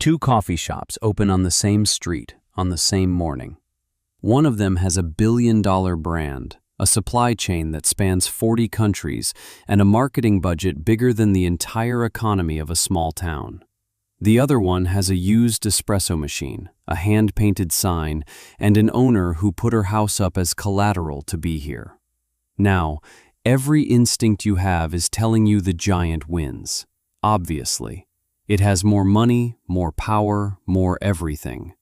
Two coffee shops open on the same street on the same morning. One of them has a billion-dollar brand, a supply chain that spans 40 countries, and a marketing budget bigger than the entire economy of a small town. The other one has a used espresso machine, a hand-painted sign, and an owner who put her house up as collateral to be here. Now, every instinct you have is telling you the giant wins. Obviously. It has more money, more power, more everything.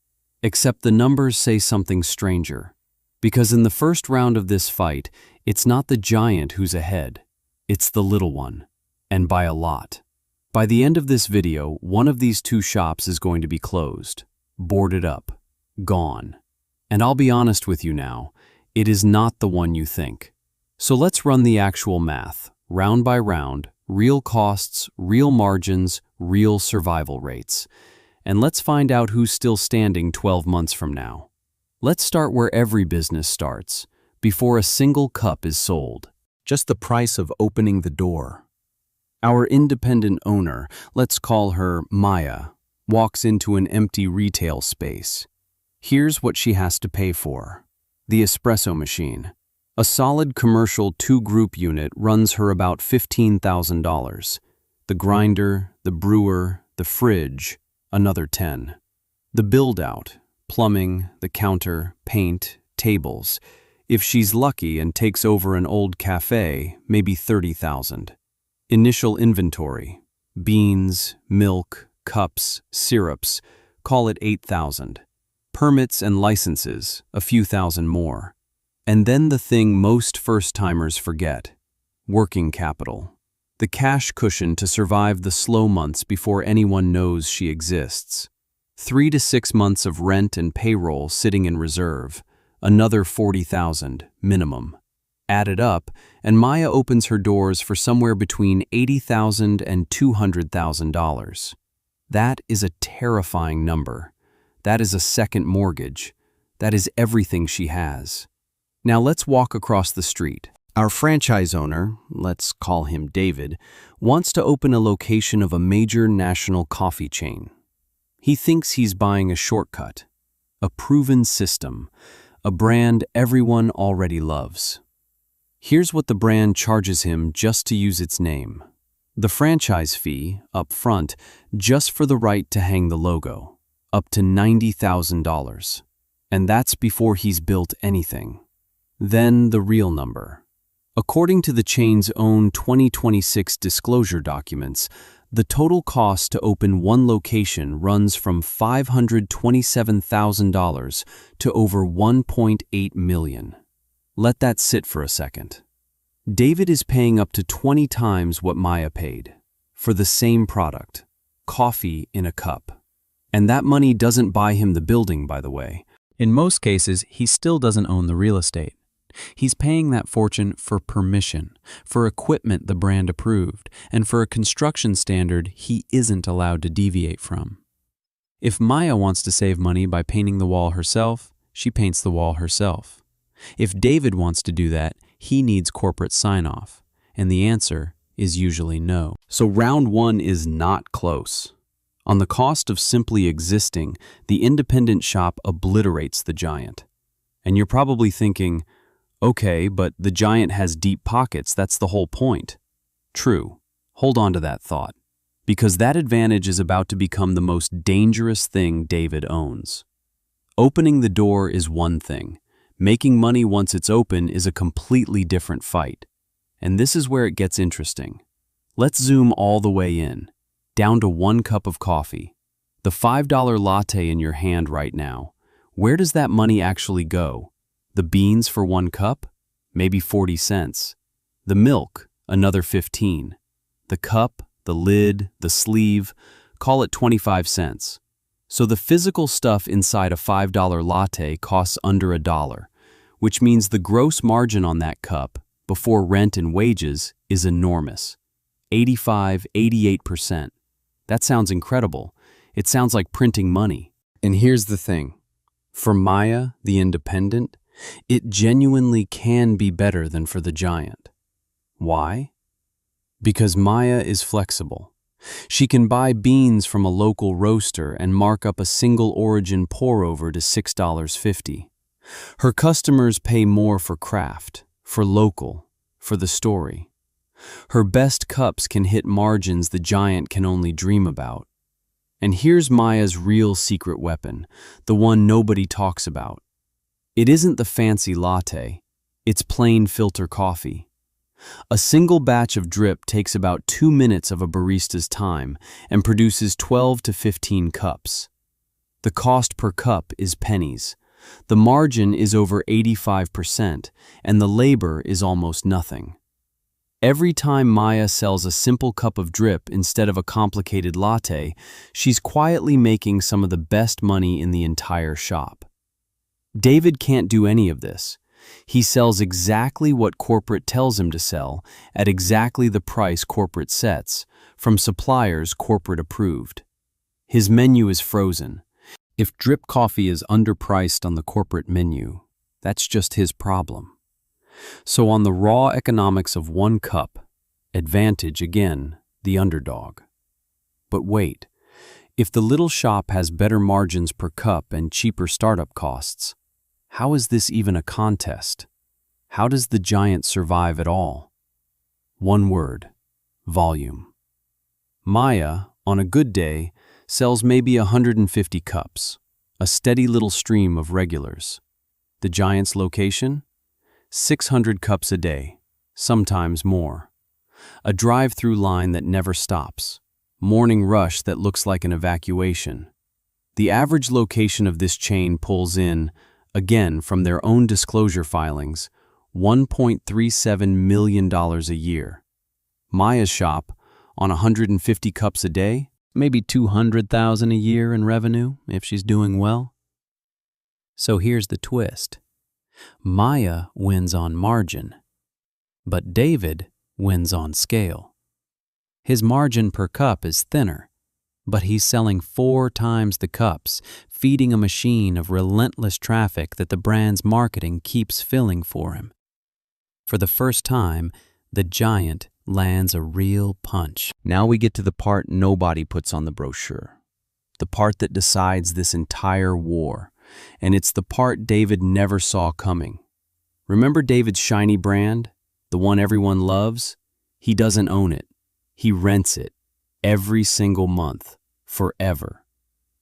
Except the numbers say something stranger. Because in the first round of this fight, it's not the giant who's ahead. It's the little one. And by a lot. By the end of this video, one of these two shops is going to be closed, boarded up, gone. And I'll be honest with you now, it is not the one you think. So let's run the actual math, round by round, real costs, real margins, real survival rates. And let's find out who's still standing 12 months from now. Let's start where every business starts, before a single cup is sold. Just the price of opening the door. Our independent owner, let's call her Maya, walks into an empty retail space. Here's what she has to pay for. The espresso machine. A solid commercial two-group unit runs her about $15,000. The grinder, the brewer, the fridge, another 10. The build-out, plumbing, the counter, paint, tables. If she's lucky and takes over an old café, maybe 30,000. Initial inventory, beans, milk, cups, syrups, call it 8,000. Permits and licenses, a few thousand more. And then the thing most first-timers forget, working capital. The cash cushion to survive the slow months before anyone knows she exists. 3 to 6 months of rent and payroll sitting in reserve, another 40,000 minimum. Add it up, and Maya opens her doors for somewhere between $80,000 and $200,000. That is a terrifying number. That is a second mortgage. That is everything she has. Now let's walk across the street. Our franchise owner, let's call him David, wants to open a location of a major national coffee chain. He thinks he's buying a shortcut, a proven system, a brand everyone already loves. Here's what the brand charges him just to use its name. The franchise fee, up front, just for the right to hang the logo, up to $90,000. And that's before he's built anything. Then the real number. According to the chain's own 2026 disclosure documents, the total cost to open one location runs from $527,000 to over $1.8 million. Let that sit for a second. David is paying up to 20 times what Maya paid for the same product, coffee in a cup. And that money doesn't buy him the building, by the way. In most cases, he still doesn't own the real estate. He's paying that fortune for permission, for equipment the brand approved, and for a construction standard he isn't allowed to deviate from. If Maya wants to save money by painting the wall herself, she paints the wall herself. If David wants to do that, he needs corporate sign-off, and the answer is usually no. So round one is not close. On the cost of simply existing, the independent shop obliterates the giant. And you're probably thinking, okay, but the giant has deep pockets, that's the whole point. True. Hold on to that thought. Because that advantage is about to become the most dangerous thing David owns. Opening the door is one thing. Making money once it's open is a completely different fight. And this is where it gets interesting. Let's zoom all the way in, down to 1 cup of coffee. The $5 latte in your hand right now. Where does that money actually go? The beans for 1 cup? Maybe 40 cents. The milk, another 15. The cup, the lid, the sleeve, call it 25 cents. So the physical stuff inside a $5 latte costs under $1, which means the gross margin on that cup, before rent and wages, is enormous. 85, 88%. That sounds incredible. It sounds like printing money. And here's the thing. For Maya, the independent, it genuinely can be better than for the giant. Why? Because Maya is flexible. She can buy beans from a local roaster and mark up a single origin pour-over to $6.50. Her customers pay more for craft, for local, for the story. Her best cups can hit margins the giant can only dream about. And here's Maya's real secret weapon, the one nobody talks about. It isn't the fancy latte, it's plain filter coffee. A single batch of drip takes about 2 minutes of a barista's time and produces 12 to 15 cups. The cost per cup is pennies. The margin is over 85%, and the labor is almost nothing. Every time Maya sells a simple cup of drip instead of a complicated latte, she's quietly making some of the best money in the entire shop. David can't do any of this. He sells exactly what corporate tells him to sell, at exactly the price corporate sets, from suppliers corporate approved. His menu is frozen. If drip coffee is underpriced on the corporate menu, that's just his problem. So on the raw economics of 1 cup, advantage again, the underdog. But wait, if the little shop has better margins per cup and cheaper startup costs, how is this even a contest? How does the giant survive at all? One word: volume. Maya, on a good day, sells maybe 150 cups, a steady little stream of regulars. The giant's location? 600 cups a day, sometimes more. A drive-through line that never stops. Morning rush that looks like an evacuation. The average location of this chain pulls in, again from their own disclosure filings, $1.37 million a year. Maya's shop, on 150 cups a day, maybe $200,000 a year in revenue if she's doing well. So here's the twist. Maya wins on margin, but David wins on scale. His margin per cup is thinner, but he's selling 4 times the cups, feeding a machine of relentless traffic that the brand's marketing keeps filling for him. For the first time, the giant lands a real punch. Now we get to the part nobody puts on the brochure, the part that decides this entire war. And it's the part David never saw coming. Remember David's shiny brand? The one everyone loves? He doesn't own it. He rents it. Every single month. Forever.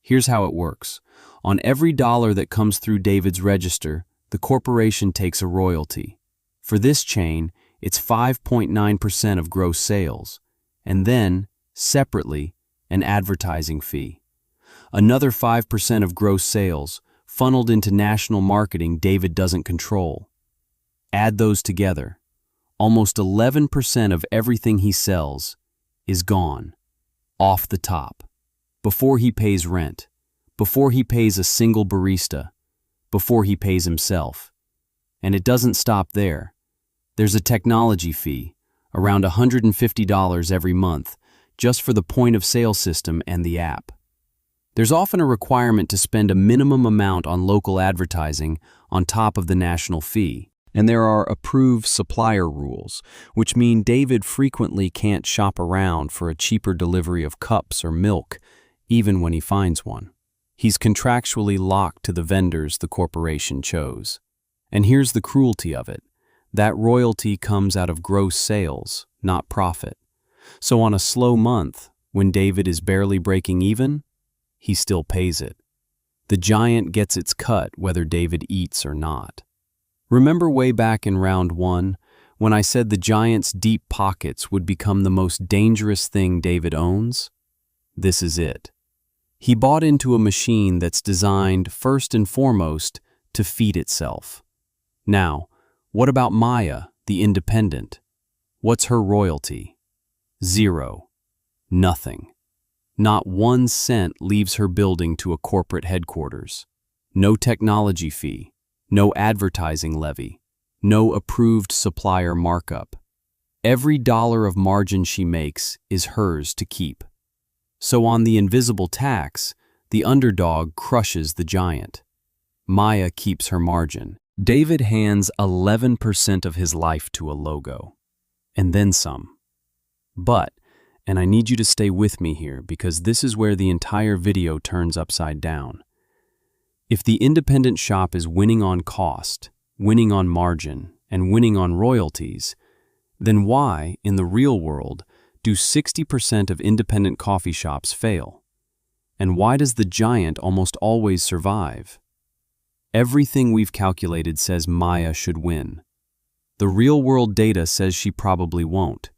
Here's how it works. On every dollar that comes through David's register, the corporation takes a royalty. For this chain, it's 5.9% of gross sales. And then, separately, an advertising fee. Another 5% of gross sales, funneled into national marketing David doesn't control. Add those together. Almost 11% of everything he sells is gone, off the top, before he pays rent, before he pays a single barista, before he pays himself. And it doesn't stop there. There's a technology fee, around $150 every month, just for the point-of-sale system and the app. There's often a requirement to spend a minimum amount on local advertising on top of the national fee. And there are approved supplier rules, which mean David frequently can't shop around for a cheaper delivery of cups or milk, even when he finds one. He's contractually locked to the vendors the corporation chose. And here's the cruelty of it. That royalty comes out of gross sales, not profit. So on a slow month, when David is barely breaking even, he still pays it. The giant gets its cut whether David eats or not. Remember way back in round 1, when I said the giant's deep pockets would become the most dangerous thing David owns? This is it. He bought into a machine that's designed, first and foremost, to feed itself. Now, what about Maya, the independent? What's her royalty? 0. Nothing. Not 1 cent leaves her building to a corporate headquarters. No technology fee, no advertising levy, no approved supplier markup. Every dollar of margin she makes is hers to keep. So on the invisible tax, the underdog crushes the giant. Maya keeps her margin. David hands 11% of his life to a logo, and then some. But And I need you to stay with me here because this is where the entire video turns upside down. If the independent shop is winning on cost, winning on margin, and winning on royalties, then why, in the real world, do 60% of independent coffee shops fail? And why does the giant almost always survive? Everything we've calculated says Maya should win. The real-world data says she probably won't.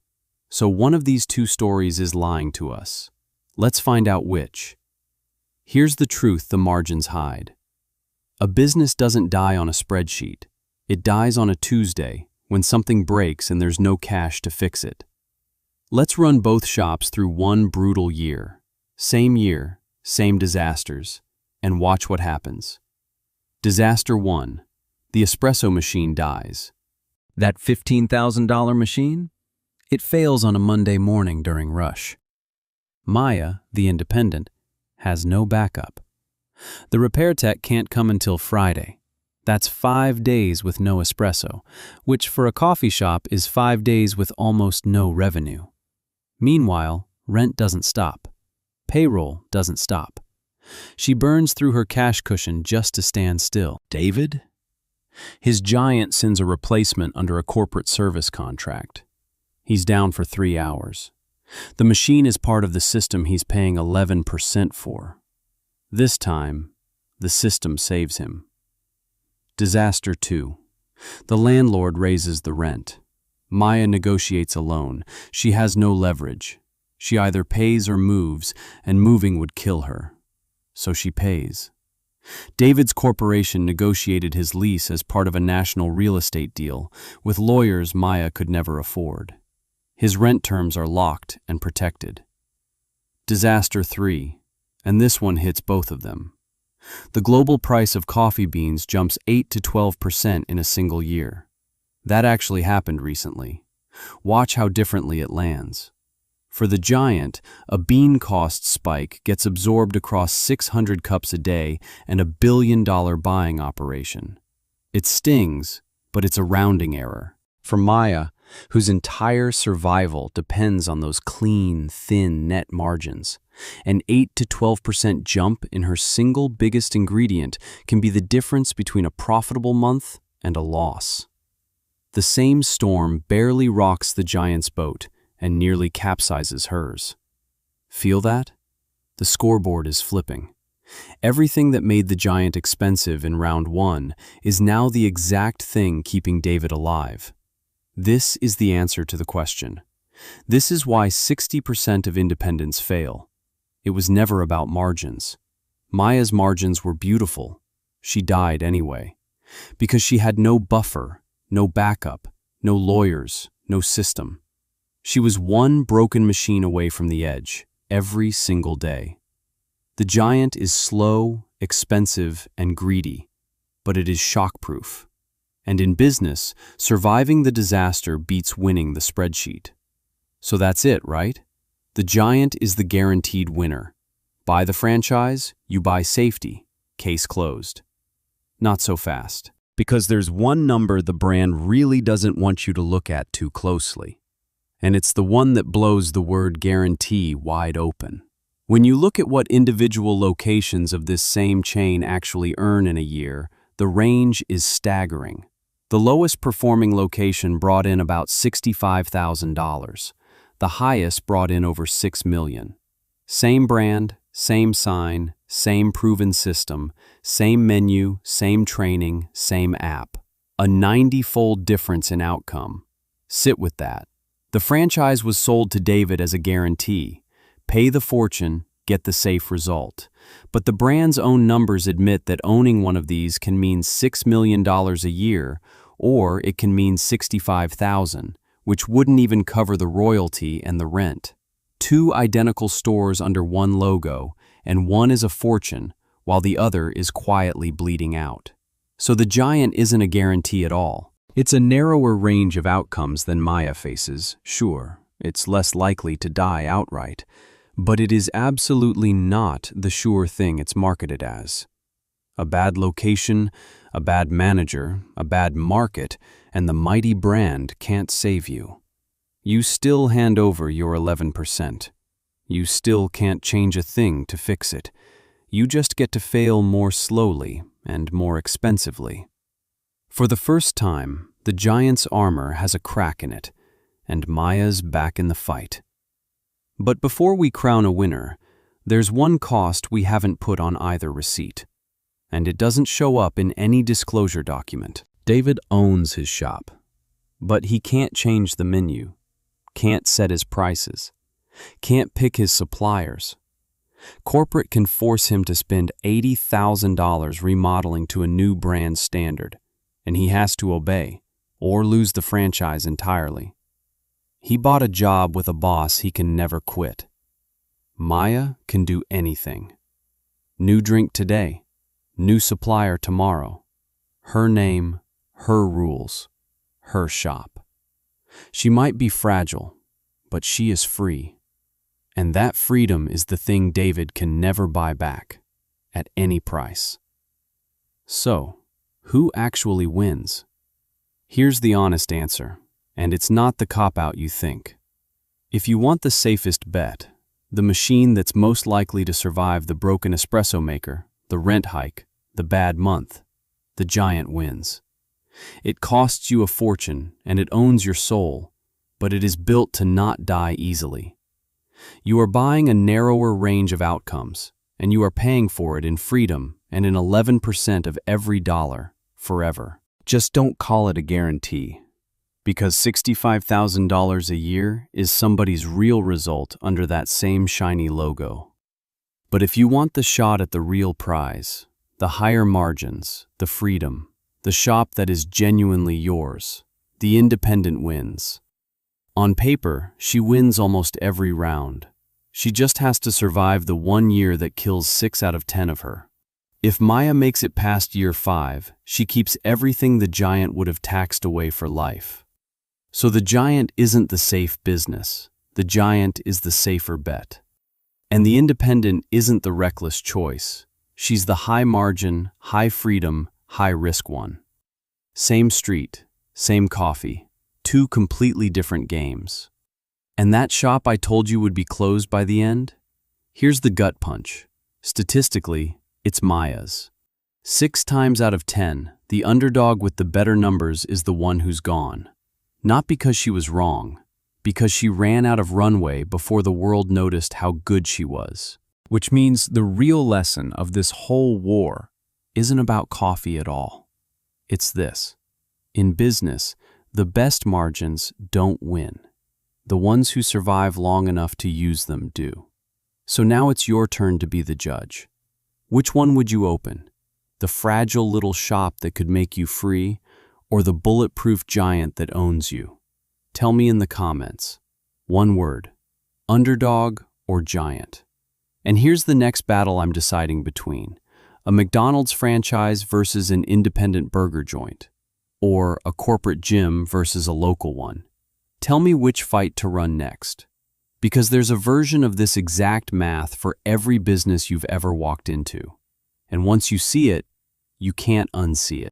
So one of these two stories is lying to us. Let's find out which. Here's the truth the margins hide. A business doesn't die on a spreadsheet. It dies on a Tuesday when something breaks and there's no cash to fix it. Let's run both shops through one brutal year. Same year, same disasters, and watch what happens. Disaster 1. The espresso machine dies. That $15,000 machine? It fails on a Monday morning during rush. Maya, the independent, has no backup. The repair tech can't come until Friday. That's 5 days with no espresso, which for a coffee shop is 5 days with almost no revenue. Meanwhile, rent doesn't stop. Payroll doesn't stop. She burns through her cash cushion just to stand still. David? His giant sends a replacement under a corporate service contract. He's down for 3 hours. The machine is part of the system he's paying 11% for. This time, the system saves him. Disaster 2. The landlord raises the rent. Maya negotiates alone. She has no leverage. She either pays or moves, and moving would kill her. So she pays. David's corporation negotiated his lease as part of a national real estate deal with lawyers Maya could never afford. His rent terms are locked and protected. Disaster 3, and this one hits both of them. The global price of coffee beans jumps 8 to 12% in a single year. That actually happened recently. Watch how differently it lands. For the giant, a bean cost spike gets absorbed across 600 cups a day and $1 billion buying operation. It stings, but it's a rounding error. For Maya, whose entire survival depends on those clean, thin net margins, an 8 to 12% jump in her single biggest ingredient can be the difference between a profitable month and a loss. The same storm barely rocks the giant's boat and nearly capsizes hers. Feel that? The scoreboard is flipping. Everything that made the giant expensive in round 1 is now the exact thing keeping David alive. This is the answer to the question. This is why 60% of independents fail. It was never about margins. Maya's margins were beautiful. She died anyway. Because she had no buffer, no backup, no lawyers, no system. She was one broken machine away from the edge, every single day. The giant is slow, expensive, and greedy, but it is shockproof. And in business, surviving the disaster beats winning the spreadsheet. So that's it, right? The giant is the guaranteed winner. Buy the franchise, you buy safety. Case closed. Not so fast. Because there's one number the brand really doesn't want you to look at too closely. And it's the one that blows the word guarantee wide open. When you look at what individual locations of this same chain actually earn in a year, the range is staggering. The lowest performing location brought in about $65,000. The highest brought in over $6 million. Same brand, same sign, same proven system, same menu, same training, same app. A 90-fold difference in outcome. Sit with that. The franchise was sold to David as a guarantee. Pay the fortune, get the safe result. But the brand's own numbers admit that owning one of these can mean $6 million a year, or it can mean $65,000, which wouldn't even cover the royalty and the rent. 2 identical stores under one logo, and one is a fortune, while the other is quietly bleeding out. So the giant isn't a guarantee at all. It's a narrower range of outcomes than Maya faces, sure. It's less likely to die outright. But it is absolutely not the sure thing it's marketed as. A bad location, a bad manager, a bad market, and the mighty brand can't save you. You still hand over your 11%. You still can't change a thing to fix it. You just get to fail more slowly and more expensively. For the first time, the giant's armor has a crack in it, and Maya's back in the fight. But before we crown a winner, there's one cost we haven't put on either receipt, and it doesn't show up in any disclosure document. David owns his shop, but he can't change the menu, can't set his prices, can't pick his suppliers. Corporate can force him to spend $80,000 remodeling to a new brand standard, and he has to obey, or lose the franchise entirely. He bought a job with a boss he can never quit. Maya can do anything. New drink today, new supplier tomorrow. Her name, her rules, her shop. She might be fragile, but she is free. And that freedom is the thing David can never buy back, at any price. So, who actually wins? Here's the honest answer, and it's not the cop-out you think. If you want the safest bet, the machine that's most likely to survive the broken espresso maker, the rent hike, the bad month, the giant wins. It costs you a fortune and it owns your soul, but it is built to not die easily. You are buying a narrower range of outcomes, and you are paying for it in freedom and in 11% of every dollar, forever. Just don't call it a guarantee, because $65,000 a year is somebody's real result under that same shiny logo. But if you want the shot at the real prize, the higher margins, the freedom, the shop that is genuinely yours, the independent wins. On paper, she wins almost every round. She just has to survive the 1 year that kills 6 out of 10 of her. If Maya makes it past year 5, she keeps everything the giant would have taxed away for life. So the giant isn't the safe business. The giant is the safer bet. And the independent isn't the reckless choice. She's the high margin, high freedom, high risk one. Same street, same coffee. 2 completely different games. And that shop I told you would be closed by the end? Here's the gut punch. Statistically, it's Maya's. 6 times out of 10, the underdog with the better numbers is the one who's gone. Not because she was wrong, because she ran out of runway before the world noticed how good she was. Which means the real lesson of this whole war isn't about coffee at all. It's this. In business, the best margins don't win. The ones who survive long enough to use them do. So now it's your turn to be the judge. Which one would you open? The fragile little shop that could make you free, or the bulletproof giant that owns you? Tell me in the comments. One word. Underdog or giant? And here's the next battle I'm deciding between. A McDonald's franchise versus an independent burger joint. Or a corporate gym versus a local one. Tell me which fight to run next. Because there's a version of this exact math for every business you've ever walked into. And once you see it, you can't unsee it.